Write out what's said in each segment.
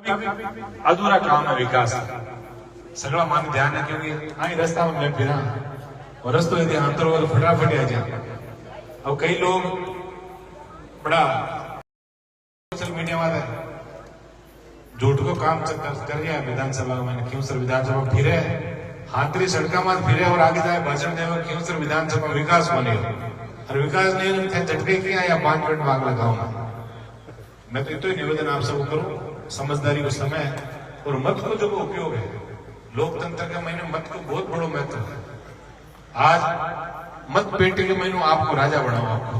अधूरा काम है विकास सगळा मान ध्यान है क्योंकि आई रस्ता में मैं फिरा और रस्तो यदि अंतर हो तो फटाफट आ जाए। अब कई लोग बड़ा सोशल मीडिया वाले झूठ को काम कर रहा है विधानसभा में क्यों सर विधानसभा फिरे हाथरी सड़का में फिरे और आगे जाए भाषण दे क्यों सर विधानसभा विकास बने और विकास नहीं झटके किया या 5 मिनट मांग लगाऊंगा। मैं तो इतना निवेदन आप सबको करूं समझदारी को समय और मत को जो उपयोग है लोकतंत्र के महीने मत को बहुत बड़ो महत्व है। आज मत पेटी के महीनों आपको राजा बनाओ आपको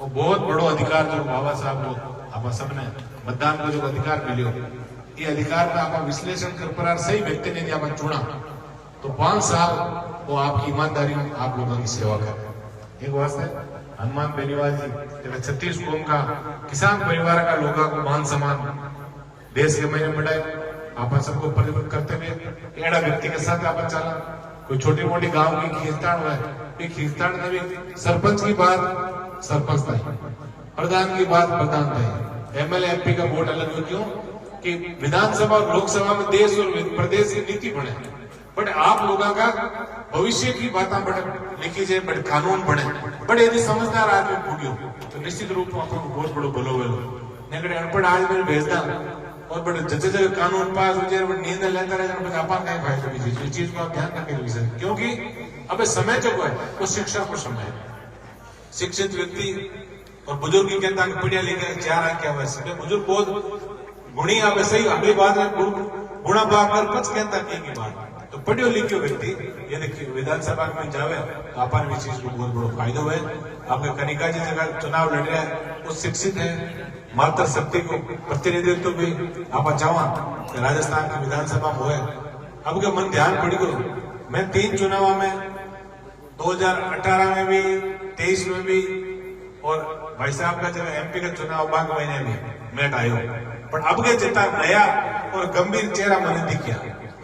वो बहुत बड़ो अधिकार जो बाबा साहब को आप सबने मतदान को जो अधिकार मिले ये अधिकार में आप विश्लेषण कर पर सही व्यक्ति ने आप चुना तो 5 साल वो आपकी ईमानदारी आप लोगों की सेवा कर। एक वास्ते हनुमान बेनीवाल जी 36 कौम का किसान परिवार का लोगों को मान सम्मान देश के महीने बढ़ाए आप सबको परिवर्तन करते हुए एड़ा व्यक्ति के साथ आप चला कोई छोटी मोटी गांव की खींचतान हुआ है खींचतान में भी सरपंच की बात सरपंच था प्रधान की बात प्रधान था एमएलए एमपी का वोट अलग हो क्यों कि विधानसभा और लोकसभा में देश और प्रदेश की नीति बने बट आप लोगों का भविष्य की बातें बड़े लिखी जाए बड़े कानून बने बड़े यदि समझदार आदमी भूग्यो तो निश्चित रूप में आपको बहुत बड़ो भलो वेलो नहीं अनपढ़ आदमी भेजता और बड़े जगह जगह कानून पास हो जाए नींद लेता रहे जापान का फायदा भी इस चीज को आप ध्यान रखें विषय क्योंकि अब समय जो है वो शिक्षा को समय है। शिक्षित व्यक्ति और बुजुर्ग की कहता है पढ़िया लिखा 4 अंक वैसे बुजुर्ग बहुत गुणी आवे सही अगली बात में गुणा पाकर कुछ कहता की बात तो पढ़ियो लिखियो व्यक्ति यदि विधानसभा में जावे तो अपन भी चीज को बहुत बड़ो फायदो है। आपके कनिका जी जगह चुनाव लड़ रहे हैं वो शिक्षित है मात्र शक्ति को प्रतिनिधित्व भी आप चाहवा राजस्थान की विधानसभा में हुए अब के मन ध्यान पड़ी गयो मैं 3 चुनाव में 2018 में भी 23 में भी और भाई साहब का जब एमपी का चुनाव बाग महीने में मैं आयो पर अब के जितना नया और गंभीर चेहरा मैंने दिखा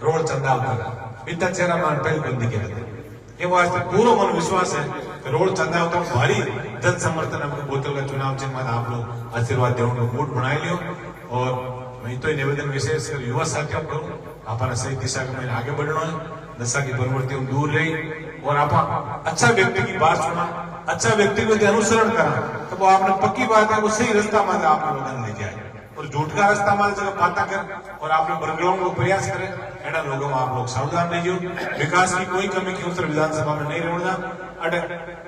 रोड चंदा उतारा इतना चेहरा मन पहले बंद दिखा ये वास्ते पूरा मन विश्वास है कि रोड चंदा उतार भारी जन समर्थन आपको बोतल का चुनाव चिन्ह आप लोग आशीर्वाद देने वोट बना लियो और मैं तो निवेदन विशेष कर युवा साथियों करूं अपना सही दिशा में आगे बढ़ना है नशा की प्रवृत्ति दूर रही और आप अच्छा व्यक्ति की बात सुना अच्छा व्यक्ति को अनुसरण करा तो वो आपने पक्की बात है वो सही रास्ता में आप लोगों ने लेके आए और झूठ का रास्ता में जगह बात कर और आप लोग बरगलाओं को प्रयास करें एडा लोगों आप लोग सावधान रहिए। विकास की कोई कमी की उत्तर विधानसभा में नहीं रहना अरे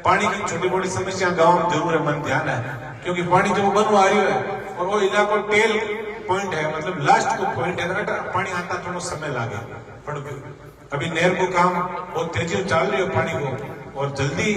पानी की छोटी मोटी समस्या गांव में जरूर है मन ध्यान है क्योंकि पानी जो बनवा रही है और वो इलाको टेल पॉइंट है मतलब लास्ट को पॉइंट है पानी आता थोड़ा समय लागे पर अभी नहर को काम बहुत तेजी से चल रही है पानी को और जल्दी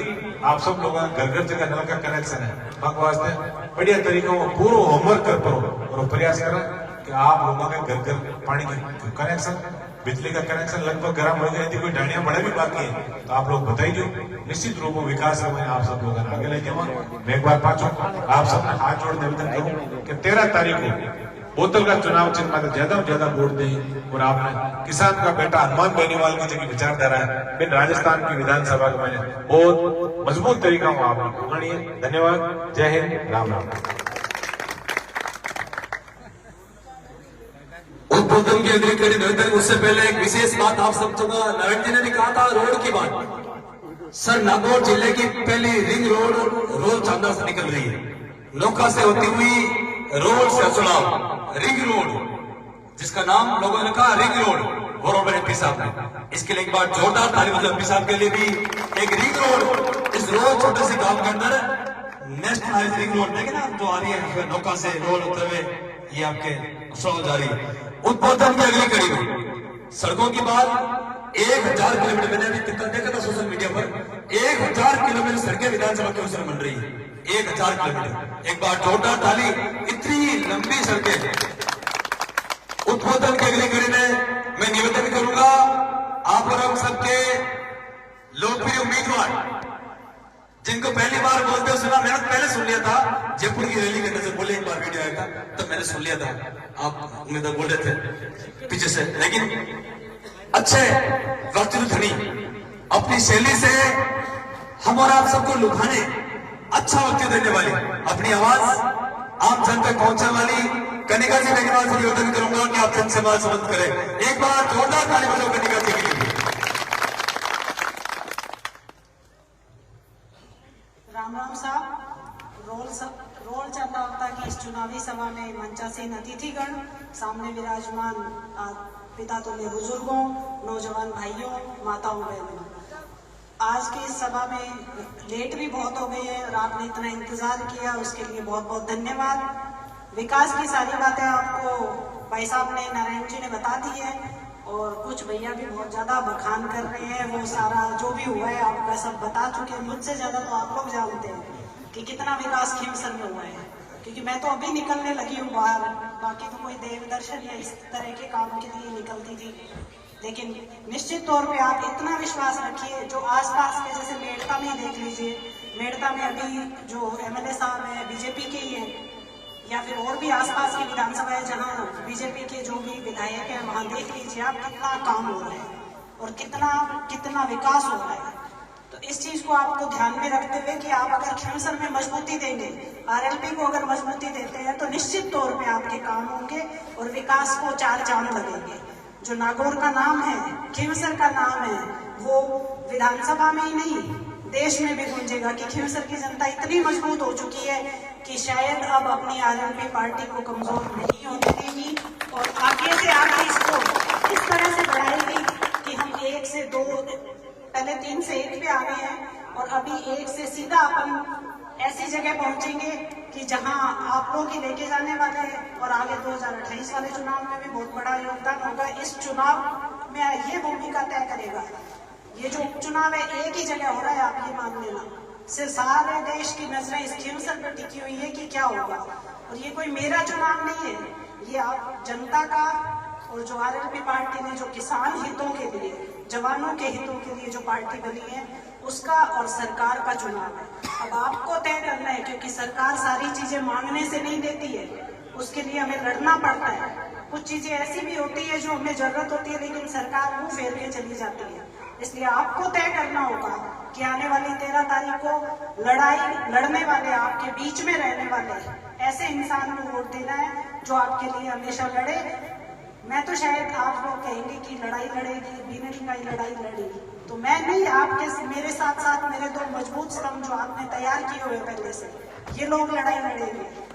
आप सब लोगों घर घर जगह नल का कनेक्शन है वास्ते बढ़िया तरीकों में पूरा होमवर्क कर पाओ और प्रयास करें कि आप लोगों के घर घर पानी की कनेक्शन बिजली का कनेक्शन लगभग गर्म हो गए कोई ढाणियां बड़े भी बाकी है तो आप लोग बताइए निश्चित रूप में विकास में आप सब लोग आगे ले जाओ। मैं एक बार पाचो आप सबने हाथ जोड़ निवेदन करूं कि 13 तारीख को बोतल का चुनाव चिन्ह में ज्यादा से ज्यादा वोट दें और आपने किसान का बेटा हनुमान बेनीवाल की जगह विचारधारा है फिर राजस्थान की विधानसभा के मैंने बहुत मजबूत तरीका में आप मानिए। धन्यवाद। जय हिंद। राम राम। उद्बोधन की अगली कड़ी निवेदन उससे पहले एक विशेष बात आप सब जगह नारायण जी ने भी कहा था रोड की बात सर नागौर जिले की पहली रिंग रोड चांदा से निकल रही है नौका से होती हुई रोड से चुनाव रिंग रोड जिसका नाम लोगों ने कहा रिंग रोड गौरव एमपी साहब ने इसके लिए एक बार जोरदार ताली बजाओ एमपी साहब के लिए भी एक रिंग रोड इस रोड छोटे से गांव के अंदर नेशनल रिंग रोड देखे ना जो आ रही है नौका से रोड होते हुए ये आपके चुनाव जारी उद्बोधन की अगली कड़ी में सड़कों की बात 1000 किलोमीटर मैंने अभी कितना देखा था सोशल मीडिया पर 1000 किलोमीटर सड़कें विधानसभा के अवसर बन रही है 1000 किलोमीटर एक बार जोरदार ताली इतनी लंबी सड़कें उद्बोधन की अगली कड़ी में मैं निवेदन करूंगा आप और हम सबके लोकप्रिय उम्मीदवार जिनको पहली बार बोलते हो सुना मैंने पहले सुन लिया था जयपुर की रैली करने से पहले एक बार वीडियो आया था तब मैंने सुन लिया था आप उम्मीदवार बोल रहे थे पीछे से लेकिन अच्छे वक्तृत्व धनी अपनी शैली से हम और आप सबको लुभाने अच्छा वक्तव्य देने वाली अपनी आवाज आम जन तक पहुंचने वाली कनिका जी बेनीवाल से निवेदन करूंगा कि आप समाज संबंध करें। एक बार जोरदार ताली बजाओ निका जी के लिए। राम राम साहब, रोल चंदा वक्ता की इस चुनावी सभा में मंचासीन अतिथिगण, सामने विराजमान पिता तुल्य बुजुर्गों, नौजवान भाइयों, माताओं, बहनों, आज की इस सभा में लेट भी बहुत हो गई है और आपने इतना इंतजार किया, उसके लिए बहुत बहुत धन्यवाद। विकास की सारी बातें आपको भाई साहब ने, नारायण जी ने बता दी है और कुछ भैया भी बहुत ज्यादा बखान कर रहे हैं। वो सारा जो भी हुआ है आपका सब बता चुके हैं। मुझसे ज्यादा तो आप लोग जानते हैं कि कितना विकास खीमसर में हुआ है, क्योंकि मैं तो अभी निकलने लगी हूँ बाहर। बाकी तो कोई देव दर्शन या इस तरह के काम के लिए निकलती थी, लेकिन निश्चित तौर पे आप इतना विश्वास रखिए। जो आसपास के, जैसे मेड़ता में देख लीजिए, मेड़ता में अभी जो एमएलए साहब हैं बीजेपी के ही हैं, या फिर और भी आसपास की विधानसभा है जहां बीजेपी के जो भी विधायक हैं, वहां देख लीजिए आप कितना काम हो रहा है और कितना विकास हो रहा है। तो इस चीज को आपको ध्यान में रखते हुए कि आप अगर खीमसर में मजबूती देंगे, आरएलपी को अगर मजबूती देते हैं, तो निश्चित तौर पे आपके काम होंगे और विकास को चार चांद लगेंगे। जो नागौर का नाम है, खीमसर का नाम है, वो विधानसभा में ही नहीं देश में भी गूंजेगा कि खीमसर की जनता इतनी मजबूत हो चुकी है कि शायद अब अपनी आरएलपी पार्टी को कमजोर नहीं होने देगी और आगे से आगे इसको इस तरह से बढ़ाएगी कि हम 1 से 2, पहले 3 से 1 पे आ गए हैं और अभी 1 से सीधा अपन ऐसी जगह पहुंचेंगे कि जहां आप लोग ही लेके जाने वाले हैं और आगे 2028 वाले चुनाव में भी बहुत बड़ा योगदान होगा। इस चुनाव में ये भूमिका तय करेगा। ये जो उपचुनाव है एक ही जगह हो रहा है, आप ये मान लेना। सिर्फ सारे देश की नजरें इस खीमसर पर टिकी हुई है कि क्या होगा। और ये कोई मेरा चुनाव नहीं है, ये आप जनता का और जो आरएलपी पार्टी ने जो किसान हितों के लिए, जवानों के हितों के लिए जो पार्टी बनी है, उसका और सरकार का चुनाव है। अब आपको तय करना है, क्योंकि सरकार सारी चीजें मांगने से नहीं देती है, उसके लिए हमें लड़ना पड़ता है। कुछ चीजें ऐसी भी होती है जो हमें जरूरत होती है, लेकिन सरकार मुंह फेर के चली जाती है। इसलिए आपको तय करना होगा कि आने वाली 13 तारीख को लड़ाई लड़ने वाले, आपके बीच में रहने वाले ऐसे इंसान को वोट देना है जो आपके लिए हमेशा लड़े। मैं तो शायद आप लोग कहेंगे कि लड़ाई लड़ेगी, बीनरी का ही लड़ाई लड़ेगी, तो मैं नहीं, आपके मेरे साथ साथ मेरे 2 मजबूत स्तंभ जो आपने तैयार किए हुए पहले से, ये लोग लड़ाई लड़ेंगे।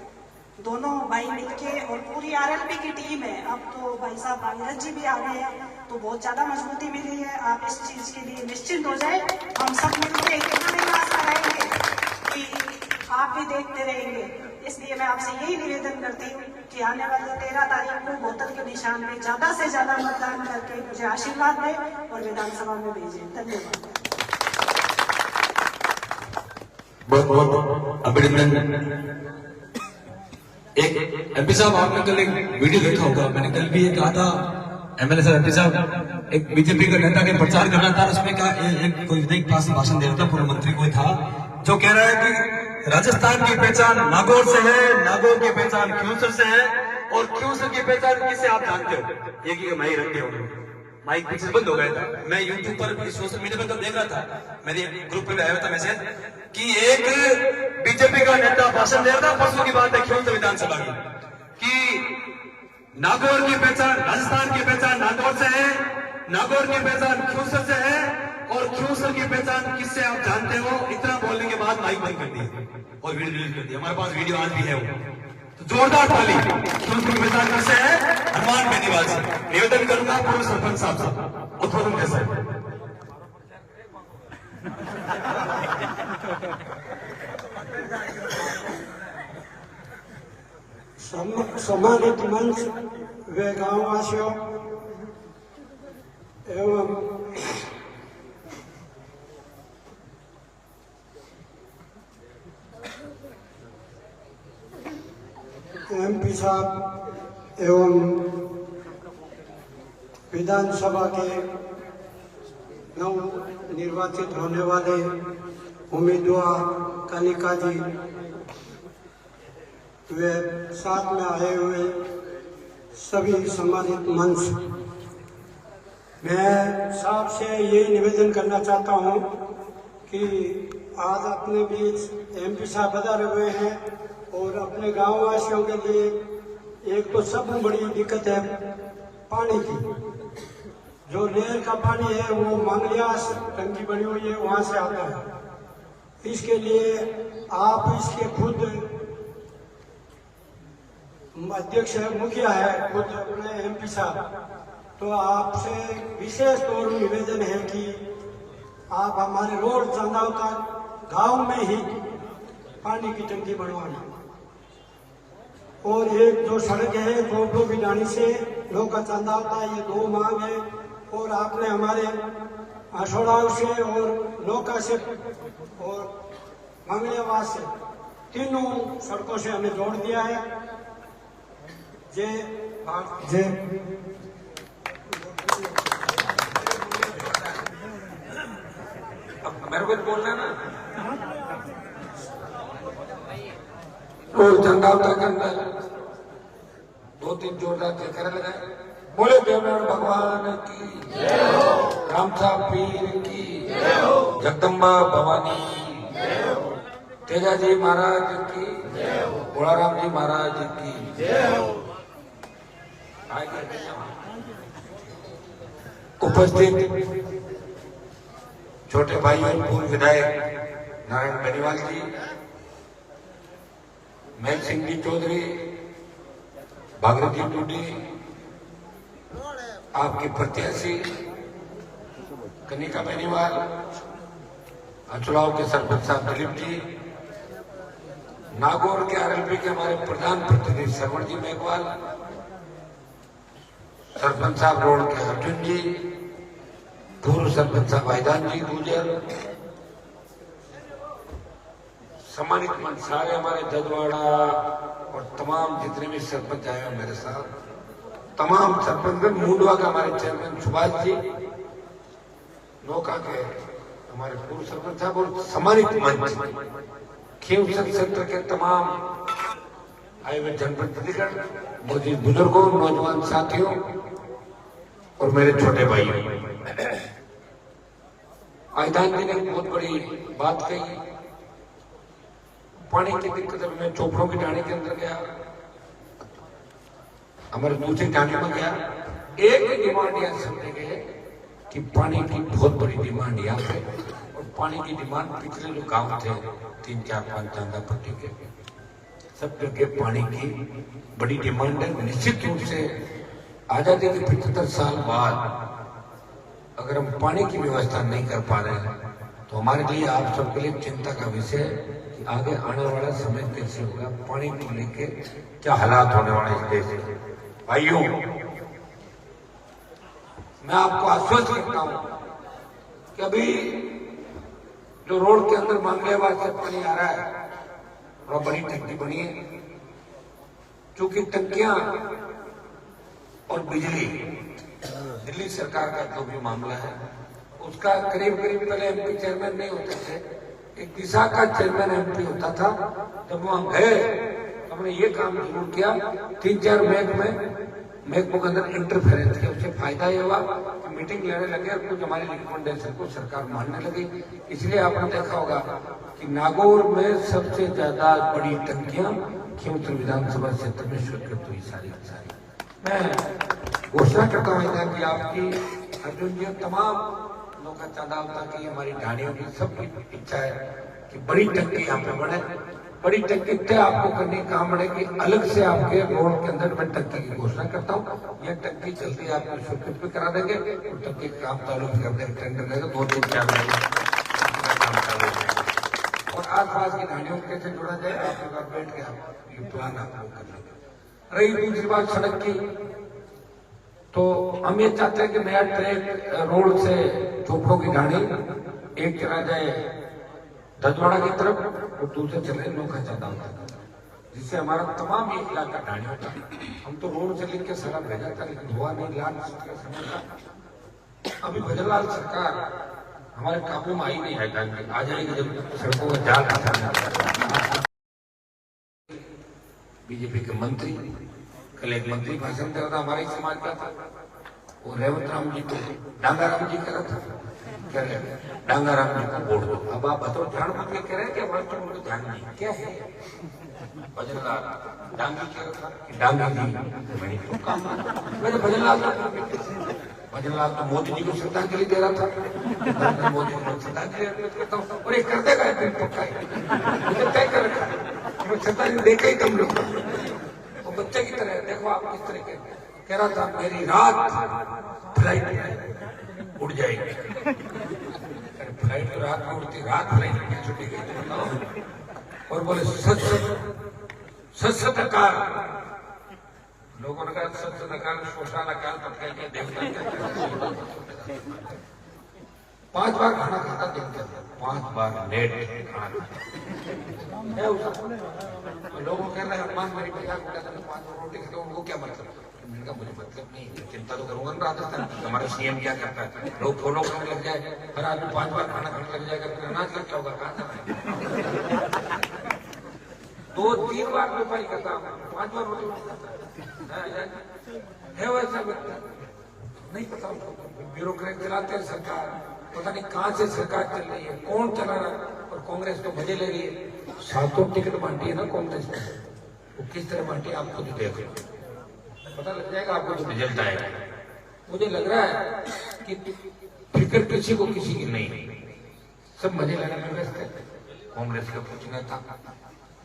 दोनों भाई मिलके और पूरी आरएलपी की टीम है। अब तो भाई साहब भागीरथ जी भी आ गए हैं, तो बहुत ज्यादा मजबूती मिली है। आप इस चीज के लिए निश्चिंत हो जाए। हम सब मिलकर इतना विकास कराएंगे कि आप भी देखते रहेंगे। इसलिए मैं आपसे यही निवेदन करती हूँ कि आने वाली 13 तारीख को बोतल के निशान में ज्यादा से ज्यादा मतदान करके मुझे आशीर्वाद दें और विधानसभा में भेजें। धन्यवाद। बहुत बहुत अभिनंदन। एक एमपी साहब, आपने कल एक वीडियो देखा होगा, मैंने कल भी ये कहा था, एमएलए साहब, एमपी साहब एक बीजेपी का नेता के प्रचार करना था, उसमें क्या एक कोई विधायक पास भाषण दे रहा था, पूर्व मंत्री कोई था जो कह रहा है कि राजस्थान की पहचान नागौर से है, नागौर की पहचान खीमसर से है और खीमसर की पहचान किससे आप जानते हो? ये कि माइक रखते हो, माइक पीछे बंद हो गया था। मैं यूट्यूब पर सोशल मीडिया पर कल देख रहा था, मेरे ग्रुप में आया था मैसेज कि एक बीजेपी का नेता भाषण दे रहा था, परसों की बात है, खीमसर विधानसभा की, कि नागौर की पहचान, राजस्थान की पहचान नागौर से है, नागौर की पहचान खीमसर से है और खीमसर की पहचान किससे आप जानते हो? इतना बोलने के बाद माइक बंद कर दिया और वीडियो डिलीट कर दिया। हमारे पास वीडियो आज भी है वो। तो जोरदार ताली। खीमसर की पहचान किससे है? हनुमान बेनीवाल से। निवेदन करूंगा पूर्व सरपंच साहब से, उद्बोधन कैसे सम्मानित मंच व गांववासियों एवं एमपी साहब एवं विधानसभा के नव निर्वाचित होने वाले उम्मीदवार कनिका जी, वे साथ में आए हुए सभी सम्मानित मंच, मैं साहब से यही निवेदन करना चाहता हूं कि आज अपने बीच एमपी साहब पधारे हुए हैं और अपने गांव वासियों के लिए एक तो सब बड़ी दिक्कत है पानी की, जो नहर का पानी है वो मंगलियास टंकी बनी हुई है वहां से आता है। इसके लिए आप इसके खुद अध्यक्ष है, मुखिया है, खुद अपने MP साहब, तो आपसे विशेष तौर पर निवेदन है कि आप हमारे रोड चंदावता गांव में ही पानी की टंकी बनवाना। और एक जो सड़क है गोपड़ों की डाणी से लोग का चंदावता, ये 2 मांग है। और आपने हमारे हसोड़ाव से और लोका से और मंगलेवास से तीनों सड़कों से हमें जोड़ दिया है। जय मेरे को बोलना है ना। रोड चंदावता के अंदर 2-3 जोरदार जयकारा लगाए। बोले देवनारायण भगवान की जय हो, रामसा पीर की जय हो, जगदम्बा भवानी की जय हो, तेजाजी महाराज की जय हो, भोलाराम जी महाराज की जय हो। उपस्थित छोटे भाई और पूर्व विधायक नारायण बेनीवाल जी, महल सिंह जी चौधरी, भागीरथ जी टूडी, आपके प्रत्याशी कनिका बेनीवाल, अचुराव के सरपंच साहब दिलीप जी, नागौर के RLP के हमारे प्रधान प्रतिनिधि श्रवण जी मेघवाल, सरपंच साहब रोड के अर्जुन जी, पूर्व सरपंच साहब आयदान जी गुजर, सम्मानित मंच सारे हमारे ददवाड़ा और तमाम जितने भी सरपंच आए हैं मेरे साथ, तमाम सरपंच, मुंडवा का हमारे चेयरमैन सुभाष जी, नौका के हमारे पूर्व सरपंच साहब और सम्मानित मंच खींवसर क्षेत्र के तमाम आए हुए जनप्रतिनिधिगण, मौजूद बुजुर्गों, नौजवान साथियों और मेरे छोटे भाइयों। आयदान जी ने बहुत बड़ी बात कही। पानी की दिक्कत है, मैं चोपड़ों की डाणी के अंदर गया, हमारे दूसरी डाणी में गया, एक ही डिमांड यहाँ समझे गए कि पानी की बहुत बड़ी डिमांड यहाँ पे, और पानी की डिमांड पिछले जो गांव थे 3, 4, 5 चांदा पट्टी के, सब जगह पानी की बड़ी डिमांड है। निश्चित रूप से आजादी के 75 साल बाद अगर हम पानी की व्यवस्था नहीं कर पा रहे हैं तो हमारे लिए, आप सबके लिए चिंता का विषय है कि आगे आने वाला समय कैसे होगा, पानी को लेके क्या हालात होने वाले इस देश में। भाइयों, मैं आपको आश्वस्त करता हूं कि अभी जो रोड के अंदर मंगलेवार से पानी आ रहा है, वह बड़ी टंकी बनी है। चूंकि टंकियां और बिजली दिल्ली सरकार का जो भी मामला है, उसका करीब करीब पहले MP चेयरमैन नहीं होते थे, एक दिशा का चेयरमैन MP होता था। जब वहां गए तो हमने ये काम जरूर किया, 3-4 महकमों के अंदर इंटरफेरेंस किया। उससे फायदा ये हुआ कि मीटिंग लेने लगे और कुछ हमारी रिकमेंडेशन को सरकार मानने लगी। इसलिए आपने देखा होगा कि नागौर में सबसे ज्यादा बड़ी टंकियां खींवसर विधानसभा क्षेत्र में स्वीकृत हुई सारी। मैं घोषणा करता हूँ कि आपकी, अर्जुन जी, तमाम लोगों का चंदावता की, हमारी ढाणियों की, सबकी इच्छा है कि बड़ी टंकी यहाँ पे बने। बड़ी टंकी तय आपको करनी कहाँ बनेगी, अलग से आपके रोड के अंदर मैं टंकी की घोषणा करता हूँ। यह टंकी जल्दी आपको स्वीकृत भी करा देंगे और टंकी का काम चालू भी कर देंगे। टेंडर रहेगा 2-3-4 महीने काम चालू है। और आसपास की ढाणियों को कैसे जोड़ा जाए, आपके पास बैठ के आप ये प्लान आप लोग कर लेंगे। रही दूसरी बात सड़क की, तो हम ये चाहते हैं कि नया ट्रैक रोड से चोपड़ों की ढाणी एक चला जाए ददवाड़ा की तरफ और दूसरे चले नौका चंदावता की तरफ, जिससे हमारा तमाम ये इलाका ढाणी होता। हम तो रोड से लिख के सारा भेजा था, लेकिन हुआ नहीं। लाल का समय था, अभी भजनलाल सरकार हमारे काबू में आई नहीं है, आ जाएगी जब सड़कों का जाल बिछाना। बीजेपी के मंत्री, कल एक मंत्री भाषण दे रहा था, हमारे समाज का था, वो रेवत राम जी को डांगा राम जी कह रहा था। कह रहे डांगाराम जी को वोट दो। अब आप बताओ, ध्यान बुझ के कह रहे हैं कि वास्तव में उनको ध्यान नहीं क्या है? भजनलाल डांगी क्या था कि डांगी जी मैंने क्यों काम मैंने भजनलाल तो मोदी जी को श्रद्धांजलि दे रहा था। मैं मोदी जी को श्रद्धांजलि अर्पित करता हूँ और ये कर देगा पक्का है, मुझे तय कर रखा है। मैं श्रद्धांजलि देखा ही तुम लोग वो बच्चे की तरह देखो आप किस तरह के कह रहा था मेरी रात फ्लाइट उड़ जाएगी। फ्लाइट तो रात में उड़ती, रात फ्लाइट में छुट्टी गई और बोले सत अकाल। लोगों ने कहा सत अकाल शोषण अकाल पटकाई के देवता 5 बार खाना खाता देखते 5 बार लेट खाना लोगों कह रहे हैं हनुमान मेरी पिता को 5 बार रोटी खाते उनको क्या मतलब? मैंने कहा मुझे मतलब नहीं, चिंता तो करूंगा ना राजस्थान हमारा सीएम क्या करता है, लोग फॉलो करने लग जाए, हर आदमी 5 बार खाना खाने लग जाएगा, फिर अनाज का क्या होगा? कहाँ जाना 2-3 बार व्यापारी करता 5 बार रोटी है वैसा व्यक्ति नहीं पता। ब्यूरोक्रेट चलाते हैं सरकार, पता नहीं कहां से सरकार चल रही है, कौन चला रहा है, और कांग्रेस तो मजे ले रही है। 7 टिकट बांटी है ना कांग्रेस ने, वो किस तरह बांटी है आपको तो देख लो, पता लग जाएगा आपको जो रिजल्ट आएगा। मुझे लग रहा है कि फिक्र किसी को किसी की नहीं, सब मजे लेने में व्यस्त है। कांग्रेस का कुछ नेता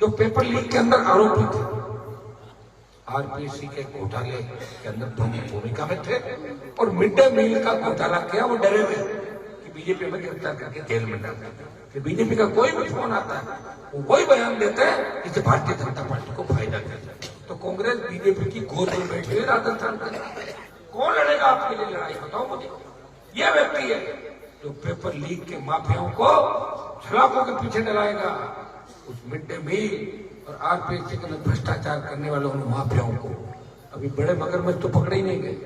जो पेपर लीक के अंदर आरोपी थे, आरपीसी के घोटाले के अंदर प्रमुख भूमिका में थे और मिड डे मील का घोटाला किया, वो डरे हुए कि बीजेपी में गिरफ्तार करके जेल में डाल देते। बीजेपी का कोई भी फोन आता है वो वही बयान देते हैं जिससे भारतीय जनता पार्टी को फायदा करता है। तो कांग्रेस बीजेपी की गोद में बैठी हुई राजस्थान में, कौन लड़ेगा आपके लिए लड़ाई बताओ मुझे? ये व्यक्ति है जो पेपर लीक के माफियाओं को सलाखों के पीछे डलाएगा, उस मिड डे मील और आरपीएससी के अंदर भ्रष्टाचार करने वालों माफियाओं को। अभी बड़े मगरमच्छ तो पकड़े ही नहीं गए,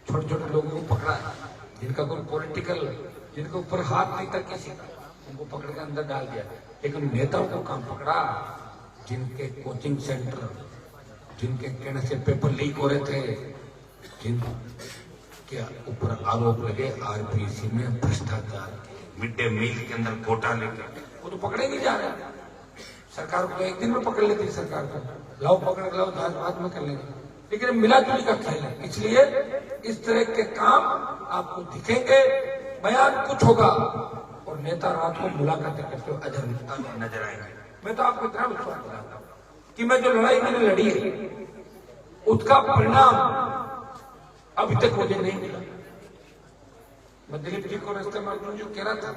छोटे छोटे लोगों को पकड़ा है जिनका कोई पॉलिटिकल, जिनके ऊपर हाथ नहीं था किसी का, उनको पकड़ के अंदर डाल दिया। लेकिन नेताओं को काम पकड़ा जिनके कोचिंग सेंटर, जिनके कहने से पेपर लीक हो रहे थे, जिनके ऊपर आरोप लगे आरपीएससी में भ्रष्टाचार, मिड डे मील के अंदर घोटाले, वो तो पकड़े नहीं जा रहे। सरकार को एक दिन में पकड़ लेती सरकार को, लाओ पकड़ लाओ बाद में कर लेंगे, लेकिन मिलाजुली का खेल है। इसलिए इस तरह के काम आपको दिखेंगे, बयान कुछ होगा और नेता रात को मुलाकात करते हुए अजर नजर आएंगे। मैं तो आपको इतना विश्वास दिलाता हूं कि मैं जो लड़ाई मैंने लड़ी है उसका परिणाम अभी तक मुझे नहीं मिला। मैं दिलीप जी को रास्ते में जो कह रहा था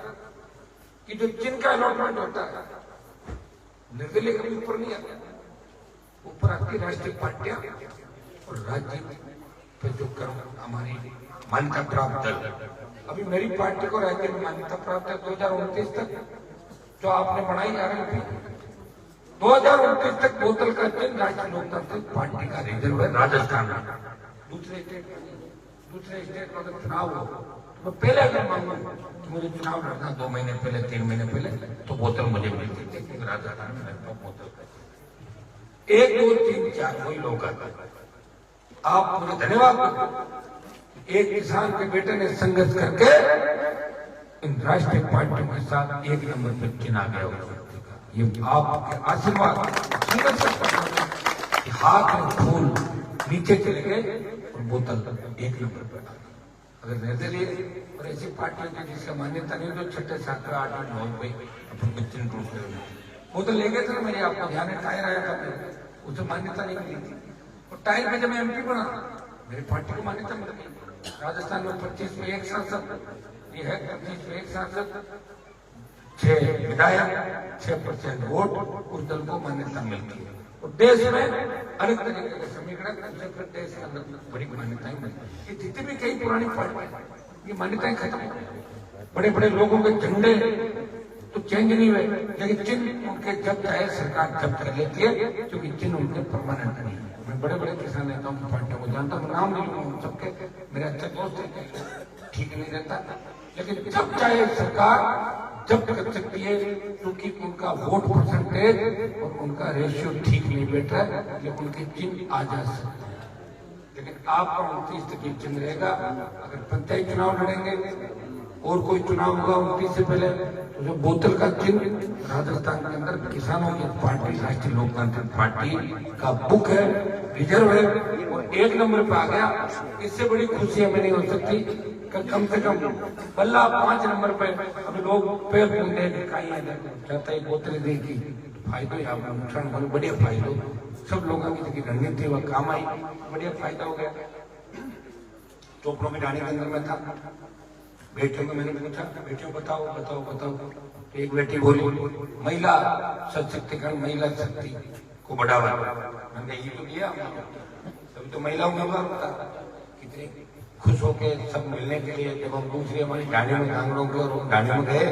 कि जो चिन्ह का अलॉटमेंट होता है निर्दलीय कभी ऊपर नहीं आता, ऊपर आती राष्ट्रीय पार्टियां और राज्य पे जो कर्म हमारी मान्यता प्राप्त दल। अभी मेरी पार्टी को राज्य में मान्यता प्राप्त है 2029 तक, जो आपने बनाई RLP 2029 तक बोतल का चिन्ह राष्ट्रीय लोकतांत्रिक पार्टी का रिजर्व है राजस्थान में। दूसरे स्टेट में अगर चुनाव हो तो पहले अगर मांगू तो मुझे चुनाव लड़ना 2 महीने पहले 3 महीने पहले तो बोतल मुझे मिलती थी, क्योंकि राजस्थान में मेरे पास बोतल 1 2 3 4 वही लोग आते। आप मुझे धन्यवाद, एक किसान के बेटे ने संघर्ष करके इन राष्ट्रीय पार्टियों के साथ 1 नंबर पर चुना गया। ये आपके आशीर्वाद, संघर्ष हाथ में फूल नीचे चले गए और बोतल 1 नंबर पर। अगर निर्दलीय और ऐसी पार्टियों की जिसका मान्यता नहीं तो 6, 7, 8, 9 पे अपन चिन्ह टूट गए। बोतल ले गए थे ना, मेरे आपको ध्यान है, टायर आया था उसे मान्यता नहीं मिली थी। और टायर पे जब मैं MP बना मेरी पार्टी को मान्यता मिल गई। राजस्थान में 25 में 1 सांसद, ये है 25 में 1 सांसद, 6 विधायक, 6% वोट, उस दल को मान्यता मिलती है। और देश में अनेक तरीके के समीकरण से फिर देश के अंदर बड़ी मान्यताएं मिलती है। ये जितनी भी कई पुरानी पार्टी ये मान्यताएं खत्म हो गई। बड़े बड़े लोगों के झंडे तो चेंज नहीं हुए, लेकिन चिन्ह उनके जब चाहे सरकार जब्त कर लेती है, क्योंकि चिन्ह उनके परमानेंट नहीं है। मैं बड़े बड़े किसान नेताओं की पार्टियों को जानता हूँ, नाम नहीं लूंगा सबके, मेरे अच्छे दोस्त है, ठीक नहीं रहता, लेकिन जब चाहे सरकार जब्त कर सकती है, क्योंकि उनका वोट परसेंटेज और उनका रेशियो ठीक नहीं बैठ रहा है, लेकिन उनके चिन्ह आ जा सकते हैं। लेकिन आपका 29 तक चिन्ह रहेगा। अगर पंचायत चुनाव लड़ेंगे और कोई चुनाव हुआ 29 से पहले तो जो बोतल का चिन्ह राजस्थान के अंदर किसानों की पार्टी राष्ट्रीय लोकतांत्रिक पार्टी का बुक है, रिजर्व है और 1 नंबर पे आ गया। इससे बड़ी खुशी हमें नहीं हो सकती कि कम से कम बल्ला 5 नंबर पे अब लोग पैर पूछने चाहता है बोतलें देखी फायदो या नुकसान बहुत बढ़िया फायदो सब लोगों की रणनीति वह काम आई, बढ़िया फायदा हो गया। चोपड़ों में जाने के अंदर में था, बेटियों को मैंने पूछा बेटियों बताओ बताओ बताओ, तो एक बेटी बोली महिला सशक्तिकरण महिला शक्ति को बढ़ावा। मैंने ये तो किया तभी तो महिला उम्मीदवार होता। कितनी खुश होके सब मिलने के लिए जब हम दूसरी हमारी गाड़ी में कांगड़ों के और गाड़ी में गए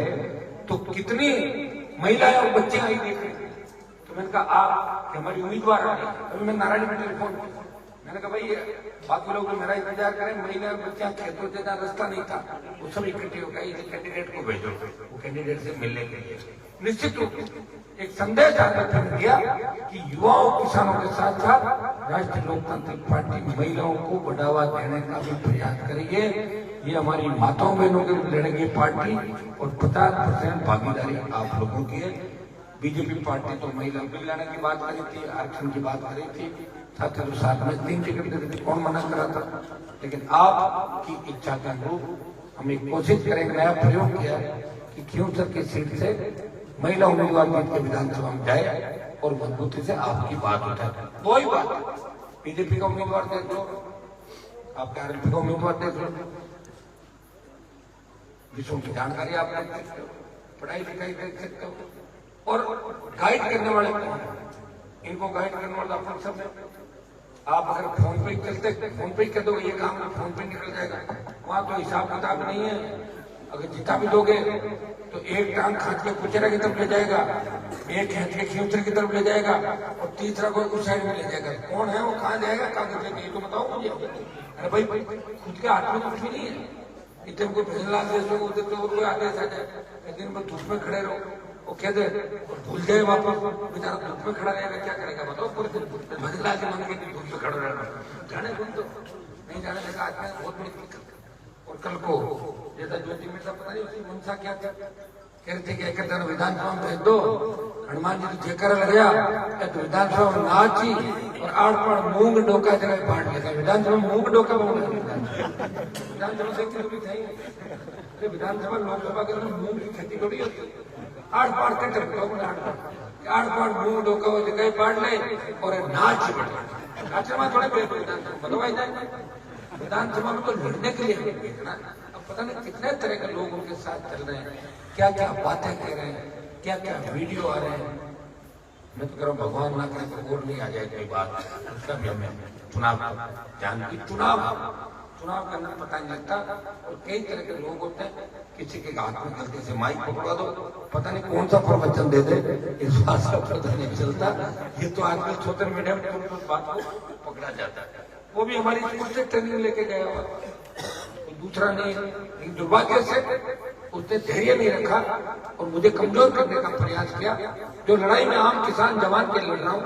तो कितनी महिलाएं और बच्चे आई देख रहे। तो मैंने कहा आप हमारी उम्मीदवार आ गई। तभी मैं नारायण में टेलीफोन मैंने कहा भाई बाकी लोग मेरा इंतजार करें, महिला और बच्चा खेतों से रास्ता नहीं था, वो सब इकट्ठे हो गए, कैंडिडेट को भेजो, वो कैंडिडेट से मिलने के लिए निश्चित रूप से एक संदेश दिया कि युवाओं किसानों के साथ साथ राष्ट्रीय लोकतांत्रिक पार्टी महिलाओं को बढ़ावा देने का भी प्रयास करेगी। ये हमारी माताओं बहनों के लड़ेगी पार्टी और 50% भागीदारी आप लोगों की है। बीजेपी पार्टी तो महिला बिल लाने की बात करी थी, आरक्षण की बात करी थी, साथ ही साथ में 3 टिकट दे दी, कौन मना करा था। लेकिन आपकी इच्छा के अनुरूप हम एक कोशिश करेंगे, नया प्रयोग किया कि खियूसर की सीट से महिला उम्मीदवार जीत के विधानसभा में जाए और मजबूती से आपकी बात उठाए। वही बात बीजेपी का उम्मीदवार देख लो, आपके आरएलपी का उम्मीदवार देख लो, विषयों की जानकारी आप देख सकते हो, पढ़ाई लिखाई देख सकते हो और गाइड करने वाले कौन, इनको गाइड करने वाला अपन सब है। आप अगर फोन पे चलते फोन पे कर दोगे ये काम तो फोन पे निकल जाएगा, वहां तो हिसाब किताब नहीं है। अगर जितना भी दोगे तो एक टांग खांच के कुचेरा की तरफ ले जाएगा, एक खींच के खियूसर की तरफ ले जाएगा और तीसरा कोई उस साइड में ले जाएगा। कौन है वो कहाँ जाएगा कागज लेके, ये तो बताओ मुझे। अरे भाई खुद के हाथ में कुछ भी नहीं है, इतने कोई भजन आदेश हो उधर तो कोई आदेश आ जाए, दिन में धूप में खड़े रहो, वो कह दे भूल जाए वापस बेचारा धूप में खड़ा रहेगा, क्या करेगा बताओ। पूरे दिन भजन के मन के धूप में खड़ा रहना, जाने तुम तो नहीं जाने लगा। आज में बहुत बड़ी दिक्कत। और कल को जैसा ज्योति मिश्रा पता नहीं उसकी मंशा क्या था, कह रहे थे कि एक विधानसभा में भेज दो, हनुमान जी तो जेकर लग गया तो विधानसभा में नाची और आड़ पाड़ मूंग डोका जगह बांट लेगा। विधानसभा में मूंग डोका बोल विधानसभा से भी था, विधानसभा लोकसभा के मूंग की खेती थोड़ी होती, आड़ पाड़ कट आड़ पाड़ मूंग डोका वो जगह बांट ले और नाच बढ़े। नाचना थोड़े विधानसभा बनवाई जाए, विधानसभा में तो लड़ने के लिए देखना। अब पता नहीं कितने तरह के लोग उनके साथ चल रहे हैं, क्या क्या बातें कह रहे हैं, क्या क्या वीडियो आ रहे हैं। मैं तो कह रहा हूँ भगवान ना करे तो और नहीं आ जाए कोई बात, उसका भी हमें चुनाव जान की चुनाव करना पता नहीं लगता। और कई तरह के लोग होते हैं, किसी के हाथ में गलती से माइक पकड़ा दो, पता नहीं कौन सा प्रवचन दे दे, इस बात का पता नहीं चलता। ये तो आजकल सोशल मीडिया में तुरंत बात को पकड़ा जाता है। वो भी हमारी स्कूल से ट्रेनिंग लेके गया हुआ, दूसरा नहीं। लेकिन दुर्भाग्य से उसने धैर्य नहीं रखा और मुझे कमजोर करने का प्रयास किया। जो लड़ाई में आम किसान जवान के लड़ रहा हूँ,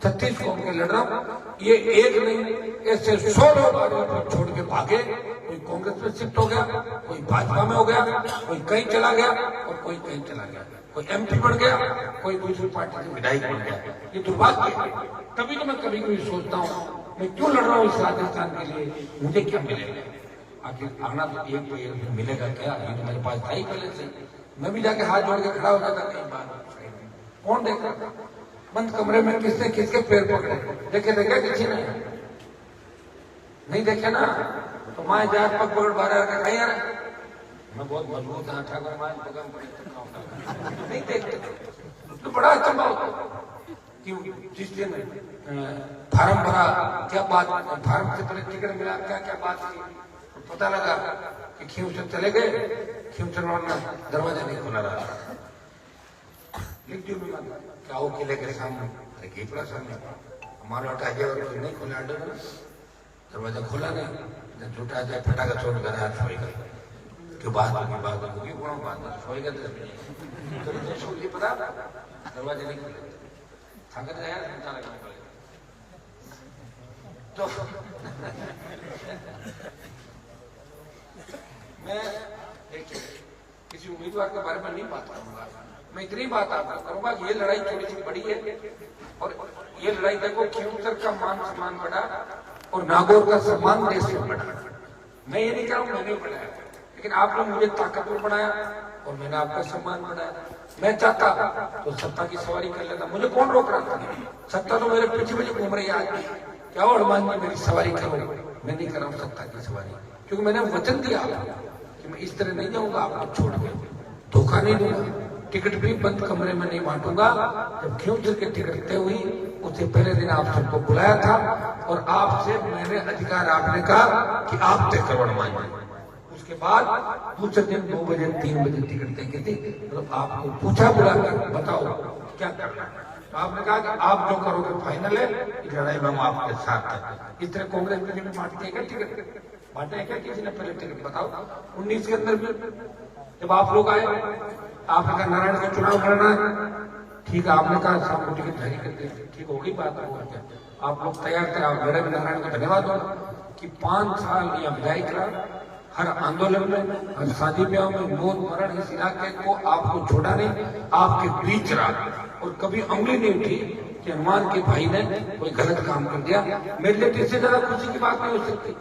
36 कौम के लड़ रहा हूँ, ये एक नहीं ऐसे 100 लोग छोड़ के भागे। कोई कांग्रेस में शिफ्ट हो गया, कोई भाजपा में हो गया, कोई कहीं चला गया और कोई कहीं चला गया, कोई एमपी बन गया, कोई दूसरी पार्टी से विधायक बन गया। ये दुर्भाग्य है। तभी तो मैं कभी कभी सोचता हूँ मैं क्यों लड़ रहा हूँ इस राजस्थान के लिए, मुझे क्या मिलेगा। आखिर आना तो एक मिलेगा क्या, ये तो मेरे पास था ही पहले से। मैं भी जाके हाथ जोड़ के खड़ा हो जाता कई बार। कौन देख रहा था बंद कमरे में, किसने किसके पैर पकड़े, देखे किसी ने नहीं देखे ना। तो माए जात पग पकड़ बारह रखा कहीं यार, मैं बहुत मजबूत था ठाकुर माए नहीं देखते। तो बड़ा अचंभा होता कि जिस दिन फार्म भरा, क्या बात, फार्म से पहले टिकट मिला, क्या क्या बात की, पता लगा कि खियूसर चले गए, खियूसर वाला दरवाजा नहीं खुला रहा। लिख दियो क्या हो किले के सामने पड़ा सामने हमारा हटा गया और नहीं खुला, दरवाजा खुला नहीं, झूठा जाए फटाखा छोड़ कर हाथ सोएगा कि बात होगी कौन बात सोएगा तो पता दरवाजा नहीं खुला, थक गया तो मैं देखिए उम्मीदवार के बारे में नहीं बात करूंगा। मैं इतनी बात आपको करूंगा कि ये लड़ाई थोड़ी सी बड़ी है और ये लड़ाई देखो खींवसर का मान सम्मान बढ़ा और नागौर का सम्मान देश में बढ़ा। मैं ये नहीं कह रहा हूं मैंने बढ़ाया, लेकिन आपने मुझे ताकतवर बनाया और मैंने आपका सम्मान बढ़ाया। मैं चाहता तो सत्ता की सवारी कर लेता, मुझे कौन रोक रहा था? सत्ता तो मेरे पीछे पीछे घूम रही है आज। क्या हो हनुमान जी मेरी सवारी करो, मैं नहीं कर रहा हूँ सत्ता की सवारी, क्योंकि मैंने वचन दिया कि मैं इस तरह नहीं जाऊंगा आपको छोड़ के, धोखा नहीं दूंगा, टिकट भी बंद कमरे में नहीं बांटूंगा। जब खींवसर की टिकट तय हुई उससे पहले दिन आप सबको बुलाया था और आपसे मैंने अधिकार आपने कहा कि आप तय करो हनुमान जी। उसके बाद दूसरे दिन 2 बजे 3 बजे टिकट तय की थी, मतलब आपको पूछा बुलाकर बताओ क्या करना है, तो आपने कहा कि आप जो करोगे फाइनल है, इस लड़ाई में हम आपके साथ हैं। इस तरह कांग्रेस में बांटती है क्या टिकट? बांटे क्या किसी ने पहले टिकट? बताओ 19 के अंदर भी जब आप लोग आए आपने कहा नारायण का चुनाव लड़ना है, ठीक है, आपने कहा शाम को टिकट जारी कर दिया, ठीक होगी बात हुआ क्या? आप लोग तैयार थे, आप लड़े। नारायण को धन्यवाद होगा कि 5 साल यह विदाई करा, हर आंदोलन में, हर शादी ब्याह में, मौत मरण इस इलाके को आपको छोड़ा नहीं, आपके बीच रहा और कभी उंगली नहीं उठी कि हनुमान के भाई ने कोई गलत काम कर दिया। मेरे लिए इससे ज्यादा खुशी की बात नहीं हो सकती,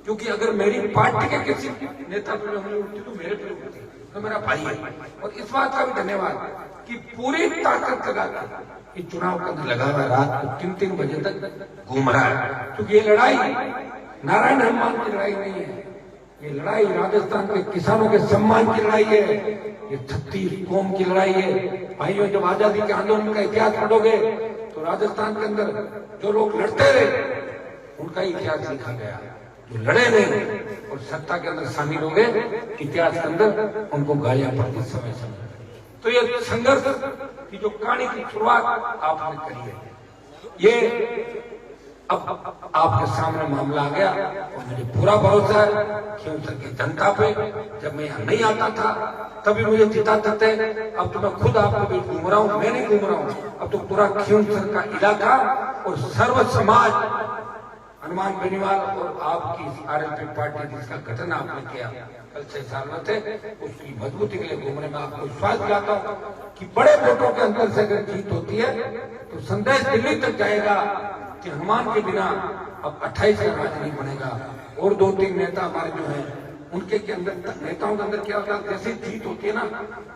क्योंकि अगर मेरी पार्टी के किसी नेता पर उंगली उठती तो मेरे पर उठती, तो मेरा भाई है। और इस बात का भी धन्यवाद कि पूरी ताकत लगा के चुनाव का लगा हुआ रात को 3-3 बजे तक घूम रहा है, क्योंकि ये लड़ाई नारायण हनुमान की लड़ाई नहीं है, ये लड़ाई राजस्थान के किसानों के सम्मान की लड़ाई है, ये 36 कौम की लड़ाई है। भाइयों, जब आजादी के आंदोलन का इतिहास पढ़ोगे तो राजस्थान के अंदर जो लोग लड़ते रहे उनका इतिहास लिखा गया, जो लड़े नहीं और सत्ता के अंदर शामिल हो गए इतिहास के अंदर उनको गालियां पड़ती समय समय। तो ये संघर्ष की जो कहानी की शुरुआत आपने करी है, ये अब आपके सामने मामला आ गया और मुझे पूरा भरोसा है खींवसर की जनता पे। जब मैं यहाँ नहीं आता था तभी मुझे जिताते थे, अब तो मैं खुद आपके बीच घूम रहा हूँ, मैं नहीं घूम रहा हूँ, अब तो पूरा खींवसर का इलाका और सर्व समाज हनुमान बेनीवाल और आपकी आरएलपी पार्टी जिसका गठन आपने किया कल 6 साल में थे, उसकी मजबूती के लिए घूमने में आपको विश्वास दिलाता हूँ कि बड़े वोटों के अंदर से अगर जीत होती है तो संदेश दिल्ली तक जाएगा कि हनुमान के बिना अब 28 का राज नहीं बनेगा। और 2-3 नेता हमारे जो हैं उनके के अंदर नेताओं के अंदर क्या होता है, जैसे जीत होती है ना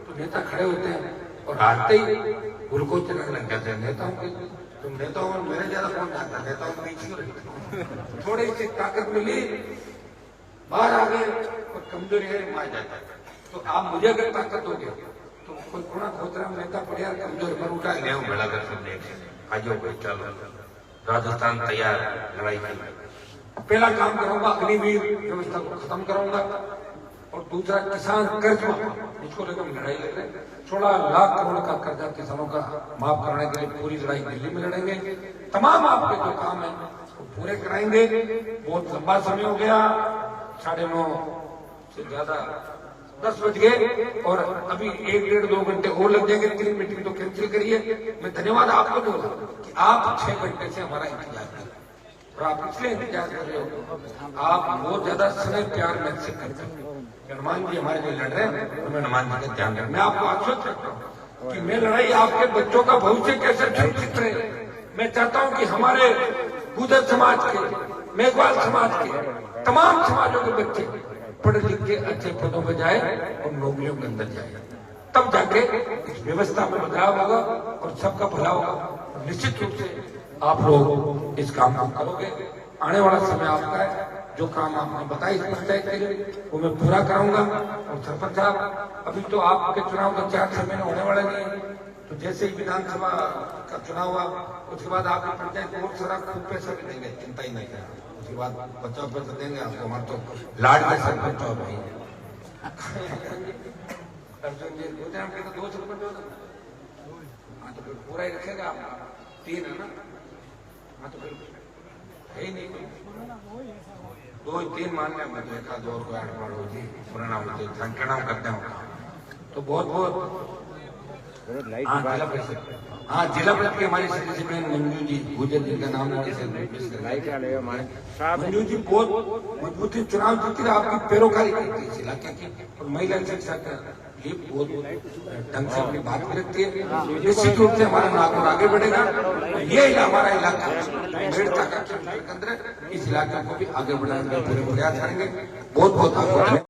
तो नेता खड़े होते हैं और हारते ही ग्लूकोज चलाने लग जाते हैं नेताओं के। तुम नेताओं में मेरे ज्यादा कौन जाता, नेताओं में पीछे थोड़ी सी ताकत मिली, बाहर आ गए और कमजोरी है मार जाता है। तो आप मुझे अगर ताकत दोगे तो कोई थोड़ा खोतरा नेता पड़िया कमजोर पर उठा ले मिला कर सब आज भाई चलो राजस्थान तैयार लड़ाई की। पहला काम करूंगा अग्निवीर व्यवस्था को खत्म करूंगा और दूसरा किसान कर्ज इसको लेकर हम लड़ाई लड़ रहे हैं। 16 लाख करोड़ का कर्जा किसानों का माफ कराने के लिए पूरी लड़ाई दिल्ली में लड़ेंगे। तमाम आपके जो काम है वो पूरे कराएंगे। बहुत लंबा समय हो गया, 9:30 से ज्यादा 10 बज गए और अभी 1-1.5-2 घंटे और लग जाएंगे। 3 मीटिंग तो कैंसिल करिए। मैं धन्यवाद आपको दूंगा कि आप 6 घंटे से हमारा इंतजार करें और आप इसलिए इंतजार कर रहे हो, आप बहुत ज्यादा समय प्यार में से करते हो। हनुमान जी हमारे लिए लड़ रहे हैं तो मैं हनुमान जी का ध्यान रख, मैं आपको आश्वस्त करता हूँ कि मैं लड़ाई आपके बच्चों का भविष्य कैसे सुरक्षित रहे। मैं चाहता हूँ कि हमारे गुर्जर समाज के, मेघवाल समाज के, तमाम समाजों के बच्चे पढ़ लिख के अच्छे पदों पर जाए और नौकरियों के अंदर जाए, तब जाके इस व्यवस्था में बदलाव होगा और सबका भला होगा। निश्चित रूप से आप लोग इस काम को करोगे। आने वाला समय आपका है, जो काम आपने बताया इस पंचायत के लिए वो मैं पूरा कराऊंगा। और सरपंच साहब, अभी तो आपके चुनाव का 4-6 महीने होने वाले नहीं है, तो जैसे ही विधानसभा का चुनाव हुआ उसके बाद आपकी पंचायत को बहुत सारा खूब पैसा भी देंगे, चिंता ही नहीं करें। उसके बाद बचाव पैसा देंगे आपको, हमारे तो लाड के सरपंच हो भाई। अर्जुन जी बोलते हैं हम कहते 2 सरपंच हो, हाँ तो फिर पूरा ही रखेगा आप, 3 है ना, हाँ तो फिर है ही नहीं, 2-3 मान लिया, मतलब 1-2 और को ऐड करो जी, पुराना होते संख्या करते हो तो बहुत बहुत हाँ पैसे हाँ, जिला परिषद की हमारी सदस्य बहन मंजू जी गुजर, जिनका नाम लेने से मंजू जी बहुत मजबूती चुनाव जीती रही, आपकी पैरोकारी करती है इस इलाके की, और महिला शिक्षक ये बहुत ढंग से अपनी बात भी रखती है। निश्चित रूप से हमारा नागौर आगे बढ़ेगा। ये हमारा इलाका मेड़ता का केंद्र, इस इलाके को भी आगे बढ़ाने का पूरे प्रयास करेंगे। बहुत बहुत आभार।